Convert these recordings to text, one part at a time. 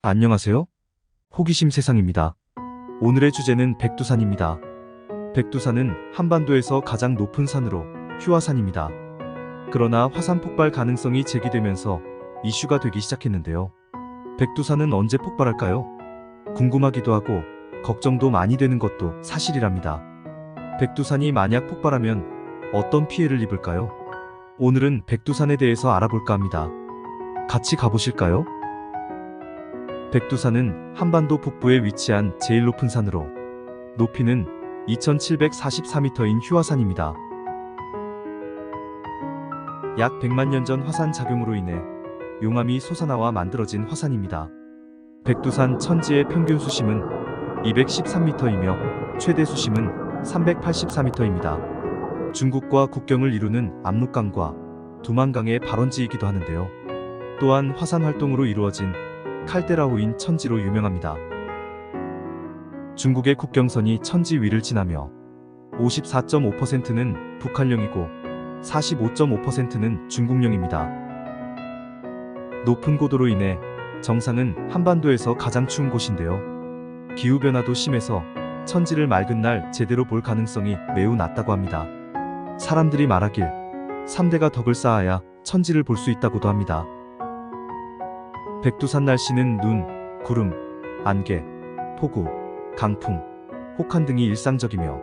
안녕하세요. 호기심 세상입니다. 오늘의 주제는 백두산입니다. 백두산은 한반도에서 가장 높은 산으로 휴화산입니다. 그러나 화산 폭발 가능성이 제기되면서 이슈가 되기 시작했는데요. 백두산은 언제 폭발할까요? 궁금하기도 하고 걱정도 많이 되는 것도 사실이랍니다. 백두산이 만약 폭발하면 어떤 피해를 입을까요? 오늘은 백두산에 대해서 알아볼까 합니다. 같이 가보실까요? 백두산은 한반도 북부에 위치한 제일 높은 산으로 높이는 2744m인 휴화산입니다. 약 100만 년 전 화산 작용으로 인해 용암이 솟아나와 만들어진 화산입니다. 백두산 천지의 평균 수심은 213m이며 최대 수심은 384m입니다. 중국과 국경을 이루는 압록강과 두만강의 발원지이기도 하는데요. 또한 화산 활동으로 이루어진 칼데라호인 천지로 유명합니다. 중국의 국경선이 천지 위를 지나며 54.5%는 북한령이고 45.5%는 중국령입니다. 높은 고도로 인해 정상은 한반도에서 가장 추운 곳인데요. 기후변화도 심해서 천지를 맑은 날 제대로 볼 가능성이 매우 낮다고 합니다. 사람들이 말하길 3대가 덕을 쌓아야 천지를 볼 수 있다고도 합니다. 백두산 날씨는 눈, 구름, 안개, 폭우, 강풍, 혹한 등이 일상적이며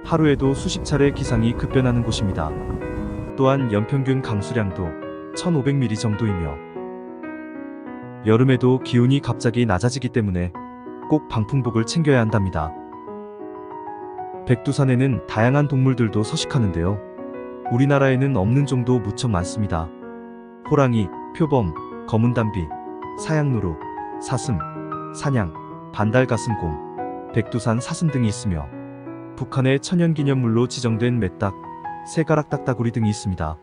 하루에도 수십 차례 기상이 급변하는 곳입니다. 또한 연평균 강수량도 1500mm 정도이며 여름에도 기온이 갑자기 낮아지기 때문에 꼭 방풍복을 챙겨야 한답니다. 백두산에는 다양한 동물들도 서식하는데요. 우리나라에는 없는 종도 무척 많습니다. 호랑이, 표범, 검은담비, 사양누루, 사슴, 사냥, 반달가슴곰, 백두산 사슴 등이 있으며 북한의 천연기념물로 지정된 메딱, 새가락딱따구리 등이 있습니다.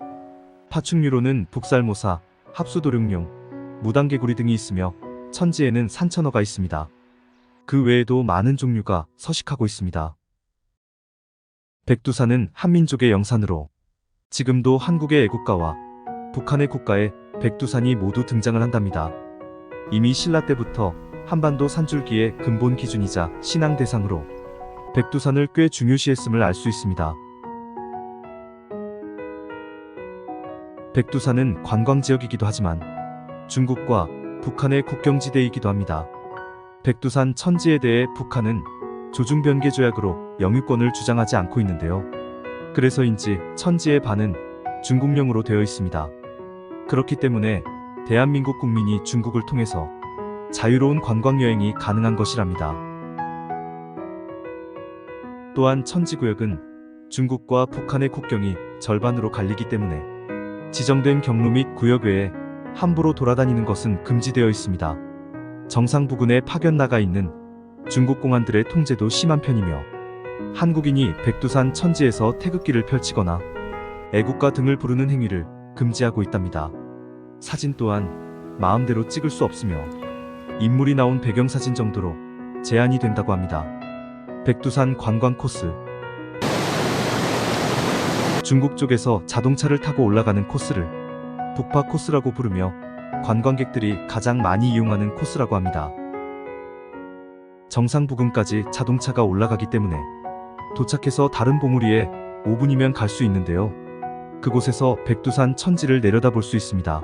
파충류로는 북살모사, 합수도룡룡, 무당개구리 등이 있으며 천지에는 산천어가 있습니다. 그 외에도 많은 종류가 서식하고 있습니다. 백두산은 한민족의 영산으로 지금도 한국의 애국가와 북한의 국가에 백두산이 모두 등장을 한답니다. 이미 신라 때부터 한반도 산줄기의 근본 기준이자 신앙 대상으로 백두산을 꽤 중요시했음을 알 수 있습니다. 백두산은 관광지역이기도 하지만 중국과 북한의 국경지대이기도 합니다. 백두산 천지에 대해 북한은 조중변개조약으로 영유권을 주장하지 않고 있는데요. 그래서인지 천지의 반은 중국령으로 되어 있습니다. 그렇기 때문에 대한민국 국민이 중국을 통해서 자유로운 관광여행이 가능한 것이랍니다. 또한 천지구역은 중국과 북한의 국경이 절반으로 갈리기 때문에 지정된 경로 및 구역 외에 함부로 돌아다니는 것은 금지되어 있습니다. 정상 부근에 파견 나가 있는 중국 공안들의 통제도 심한 편이며 한국인이 백두산 천지에서 태극기를 펼치거나 애국가 등을 부르는 행위를 금지하고 있답니다. 사진 또한 마음대로 찍을 수 없으며 인물이 나온 배경사진 정도로 제한이 된다고 합니다. 백두산 관광 코스. 중국 쪽에서 자동차를 타고 올라가는 코스를 북파 코스라고 부르며 관광객들이 가장 많이 이용하는 코스라고 합니다. 정상 부근까지 자동차가 올라가기 때문에 도착해서 다른 봉우리에 5분이면 갈 수 있는데요. 그곳에서 백두산 천지를 내려다볼 수 있습니다.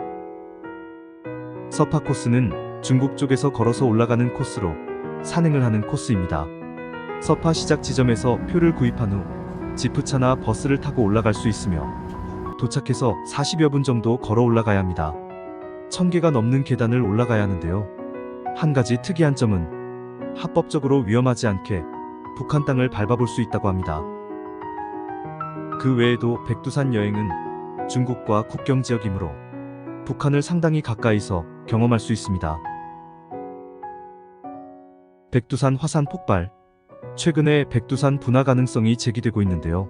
서파 코스는 중국 쪽에서 걸어서 올라가는 코스로 산행을 하는 코스입니다. 서파 시작 지점에서 표를 구입한 후 지프차나 버스를 타고 올라갈 수 있으며 도착해서 40여 분 정도 걸어 올라가야 합니다. 1000개가 넘는 계단을 올라가야 하는데요. 한 가지 특이한 점은 합법적으로 위험하지 않게 북한 땅을 밟아볼 수 있다고 합니다. 그 외에도 백두산 여행은 중국과 국경 지역이므로 북한을 상당히 가까이서 경험할 수 있습니다. 백두산 화산 폭발. 최근에 백두산 분화 가능성이 제기되고 있는데요.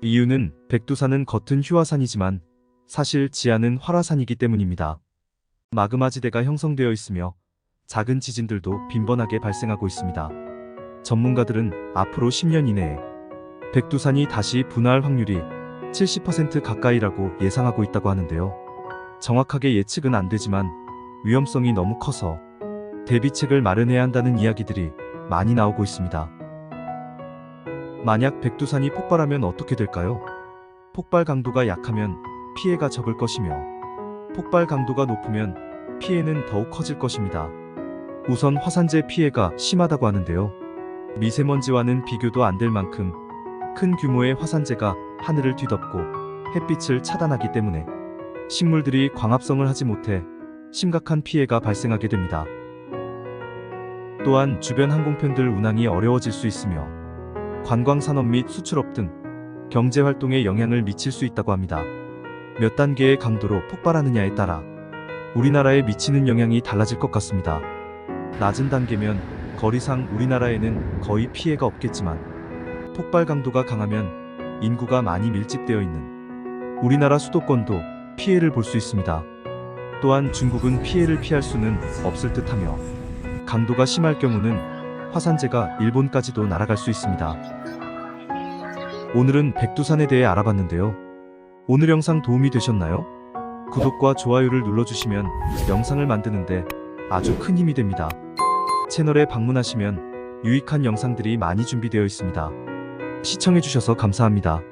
이유는 백두산은 겉은 휴화산이지만 사실 지하는 활화산이기 때문입니다. 마그마지대가 형성되어 있으며 작은 지진들도 빈번하게 발생하고 있습니다. 전문가들은 앞으로 10년 이내에 백두산이 다시 분화할 확률이 70% 가까이라고 예상하고 있다고 하는데요. 정확하게 예측은 안 되지만 위험성이 너무 커서 대비책을 마련해야 한다는 이야기들이 많이 나오고 있습니다. 만약 백두산이 폭발하면 어떻게 될까요? 폭발 강도가 약하면 피해가 적을 것이며 폭발 강도가 높으면 피해는 더욱 커질 것입니다. 우선 화산재 피해가 심하다고 하는데요. 미세먼지와는 비교도 안 될 만큼 큰 규모의 화산재가 하늘을 뒤덮고 햇빛을 차단하기 때문에 식물들이 광합성을 하지 못해 심각한 피해가 발생하게 됩니다. 또한 주변 항공편들 운항이 어려워질 수 있으며 관광산업 및 수출업 등 경제활동에 영향을 미칠 수 있다고 합니다. 몇 단계의 강도로 폭발하느냐에 따라 우리나라에 미치는 영향이 달라질 것 같습니다. 낮은 단계면 거리상 우리나라에는 거의 피해가 없겠지만 폭발 강도가 강하면 인구가 많이 밀집되어 있는 우리나라 수도권도 피해를 볼 수 있습니다. 또한 중국은 피해를 피할 수는 없을 듯하며 강도가 심할 경우는 화산재가 일본까지도 날아갈 수 있습니다. 오늘은 백두산에 대해 알아봤는데요. 오늘 영상 도움이 되셨나요? 구독과 좋아요를 눌러주시면 영상을 만드는데 아주 큰 힘이 됩니다. 채널에 방문하시면 유익한 영상들이 많이 준비되어 있습니다. 시청해주셔서 감사합니다.